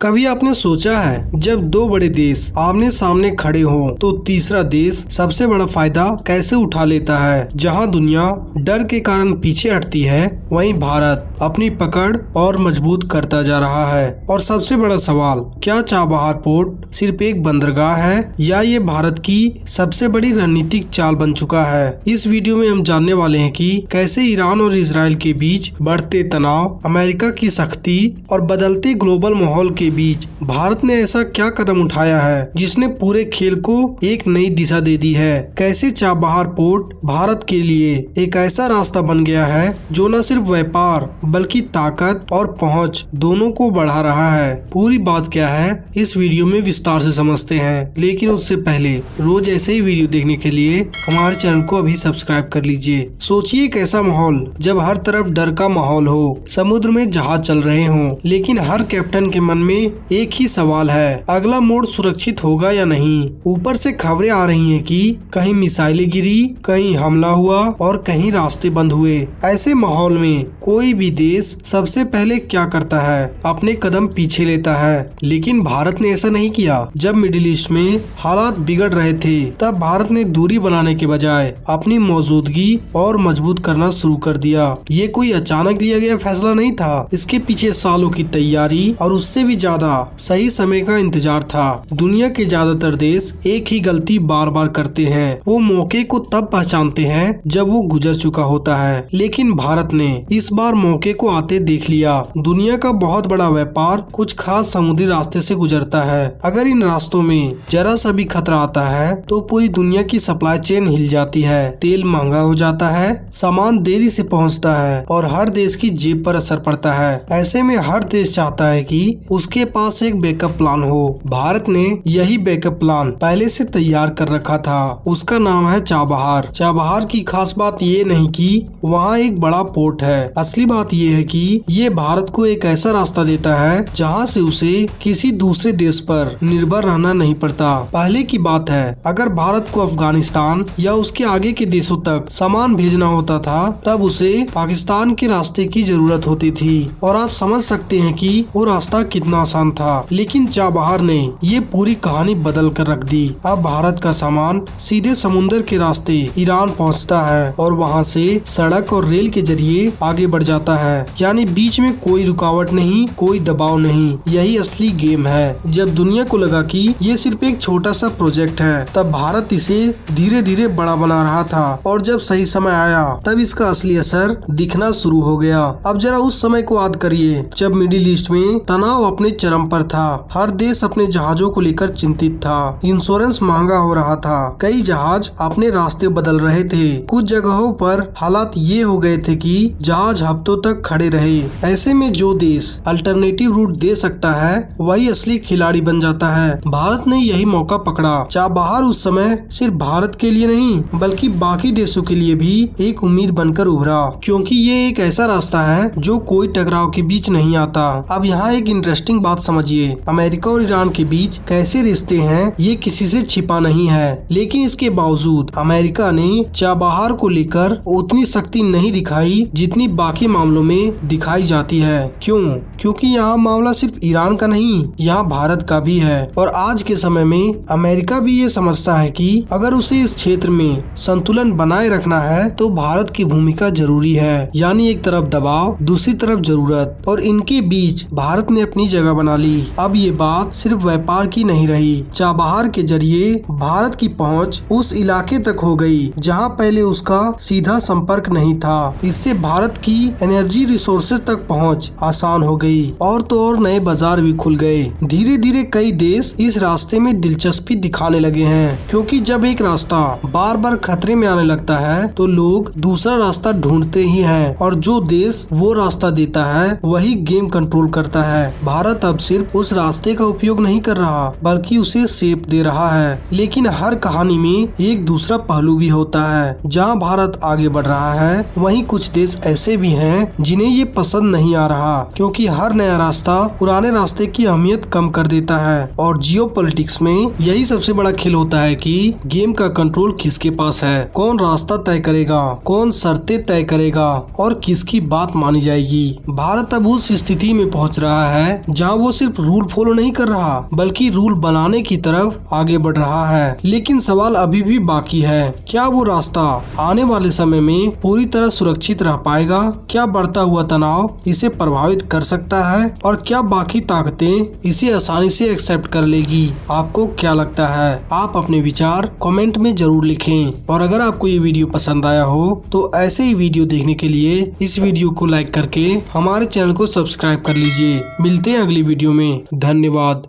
कभी आपने सोचा है जब दो बड़े देश आमने सामने खड़े हों तो तीसरा देश सबसे बड़ा फायदा कैसे उठा लेता है। जहां दुनिया डर के कारण पीछे हटती है, वहीं भारत अपनी पकड़ और मजबूत करता जा रहा है। और सबसे बड़ा सवाल, क्या चाबहार पोर्ट सिर्फ एक बंदरगाह है या ये भारत की सबसे बड़ी रणनीतिक चाल बन चुका है। इस वीडियो में हम जानने वाले हैं कि कैसे ईरान और इजराइल के बीच बढ़ते तनाव, अमेरिका की सख्ती और बदलते ग्लोबल माहौल के बीच भारत ने ऐसा क्या कदम उठाया है जिसने पूरे खेल को एक नई दिशा दे दी है। कैसे चाबहार पोर्ट भारत के लिए एक ऐसा रास्ता बन गया है जो न सिर्फ व्यापार बल्कि ताकत और पहुंच दोनों को बढ़ा रहा है। पूरी बात क्या है इस वीडियो में विस्तार से समझते हैं, लेकिन उससे पहले रोज ऐसे ही वीडियो देखने के लिए हमारे चैनल को अभी सब्सक्राइब कर लीजिए। सोचिए एक ऐसा माहौल जब हर तरफ डर का माहौल हो, समुद्र में जहाज चल रहे हों, लेकिन हर कैप्टन के मन में एक ही सवाल है, अगला मोड़ सुरक्षित होगा या नहीं। ऊपर से खबरें आ रही हैं कि कहीं मिसाइलें गिरी, कहीं हमला हुआ और कहीं रास्ते बंद हुए। ऐसे माहौल में कोई भी देश सबसे पहले क्या करता है, अपने कदम पीछे लेता है। लेकिन भारत ने ऐसा नहीं किया। जब मिडिल ईस्ट में हालात बिगड़ रहे थे, तब भारत ने दूरी बनाने के बजाय अपनी मौजूदगी और मजबूत करना शुरू कर दिया। ये कोई अचानक लिया गया फैसला नहीं था, इसके पीछे सालों की तैयारी और उससे भी ज्यादा सही समय का इंतजार था। दुनिया के ज्यादातर देश एक ही गलती बार बार करते हैं, वो मौके को तब पहचानते हैं जब वो गुजर चुका होता है। लेकिन भारत ने इस बार मौके को आते देख लिया। दुनिया का बहुत बड़ा व्यापार कुछ खास समुद्री रास्ते से गुजरता है। अगर इन रास्तों में जरा सा भी खतरा आता है तो पूरी दुनिया की सप्लाई चेन हिल जाती है। तेल महंगा हो जाता है, सामान देरी से पहुंचता है और हर देश की जेब पर असर पड़ता है। ऐसे में हर देश चाहता है कि उसके पास एक बैकअप प्लान हो। भारत ने यही बैकअप प्लान पहले से तैयार कर रखा था। उसका नाम है चाबहार। चाबहार की खास बात ये नहीं कि वहाँ एक बड़ा पोर्ट है, असली बात ये है कि ये भारत को एक ऐसा रास्ता देता है जहाँ से उसे किसी दूसरे देश पर निर्भर रहना नहीं पड़ता। पहले की बात है, अगर भारत को अफगानिस्तान या उसके आगे के देशों तक सामान भेजना होता था, तब उसे पाकिस्तान के रास्ते की जरूरत होती थी। और आप समझ सकते हैं कि वो रास्ता कितना आसान था। लेकिन चाबहार ने ये पूरी कहानी बदल कर रख दी। अब भारत का सामान सीधे समुद्र के रास्ते ईरान पहुंचता है और वहां से सड़क और रेल के जरिए आगे बढ़ जाता है। यानी बीच में कोई रुकावट नहीं, कोई दबाव नहीं। यही असली गेम है। जब दुनिया को लगा कि ये सिर्फ एक छोटा सा प्रोजेक्ट है, तब भारत इसे धीरे धीरे बड़ा बना रहा था। और जब सही समय आया, तब इसका असली असर दिखना शुरू हो गया। अब जरा उस समय को याद करिए जब मिडिल ईस्ट में तनाव अपने चरम पर था। हर देश अपने जहाजों को लेकर चिंतित था, इंश्योरेंस महंगा हो रहा था, कई जहाज अपने रास्ते बदल रहे थे। कुछ जगहों पर हालात ये हो गए थे कि जहाज हफ्तों तक खड़े रहे। ऐसे में जो देश अल्टरनेटिव रूट दे सकता है, वही असली खिलाड़ी बन जाता है। भारत ने यही मौका पकड़ा। चाबहार उस समय सिर्फ भारत के लिए नहीं, बल्कि बाकी देशों के लिए भी एक उम्मीद बनकर उभरा, क्योंकि ये एक ऐसा रास्ता है जो कोई टकराव के बीच नहीं आता। अब यहाँ एक इंटरेस्टिंग बात समझिए, अमेरिका और ईरान के बीच कैसे रिश्ते हैं ये किसी से छिपा नहीं है। लेकिन इसके बावजूद अमेरिका ने चाबहार को लेकर उतनी सख्ती नहीं दिखाई जितनी बाकी मामलों में दिखाई जाती है। क्यों? क्योंकि यहाँ मामला सिर्फ ईरान का नहीं, यहाँ भारत का भी है। और आज के समय में अमेरिका भी ये समझता है कि अगर उसे इस क्षेत्र में संतुलन बनाए रखना है तो भारत की भूमिका जरूरी है। यानी एक तरफ दबाव, दूसरी तरफ जरूरत, और इनके बीच भारत ने अपनी जगह बना ली। अब ये बात सिर्फ व्यापार की नहीं रही। चाबहार के जरिए भारत की पहुंच उस इलाके तक हो गई जहां पहले उसका सीधा संपर्क नहीं था। इससे भारत की एनर्जी रिसोर्सेज तक पहुंच आसान हो गई और तो और नए बाजार भी खुल गए। धीरे धीरे कई देश इस रास्ते में दिलचस्पी दिखाने लगे हैं, क्योंकि जब एक रास्ता बार बार खतरे में आने लगता है तो लोग दूसरा रास्ता ढूंढते ही हैं, और जो देश वो रास्ता देता है वही गेम कंट्रोल करता है। भारत अब सिर्फ उस रास्ते का उपयोग नहीं कर रहा, बल्कि उसे शेप दे रहा है। लेकिन हर कहानी में एक दूसरा पहलू भी होता है। जहां भारत आगे बढ़ रहा है, वहीं कुछ देश ऐसे भी हैं जिन्हें ये पसंद नहीं आ रहा, क्योंकि हर नया रास्ता पुराने रास्ते की अहमियत कम कर देता है। और जियोपॉलिटिक्स में यही सबसे बड़ा खेल होता है कि गेम का कंट्रोल किसके पास है, कौन रास्ता तय करेगा, कौन शर्तें तय करेगा और किसकी बात मानी जाएगी। भारत अब उस स्थिति में पहुंच रहा है जहां जहां वो सिर्फ रूल फॉलो नहीं कर रहा बल्कि रूल बनाने की तरफ आगे बढ़ रहा है। लेकिन सवाल अभी भी बाकी है, क्या वो रास्ता आने वाले समय में पूरी तरह सुरक्षित रह पाएगा? क्या बढ़ता हुआ तनाव इसे प्रभावित कर सकता है और क्या बाकी ताकतें इसे आसानी से एक्सेप्ट कर लेगी? आपको क्या लगता है? आप अपने विचार कमेंट में जरूर लिखें और अगर आपको ये वीडियो पसंद आया हो तो ऐसे ही वीडियो देखने के लिए इस वीडियो को लाइक करके हमारे चैनल को सब्सक्राइब कर लीजिए। मिलते हैं अगली वीडियो में। धन्यवाद।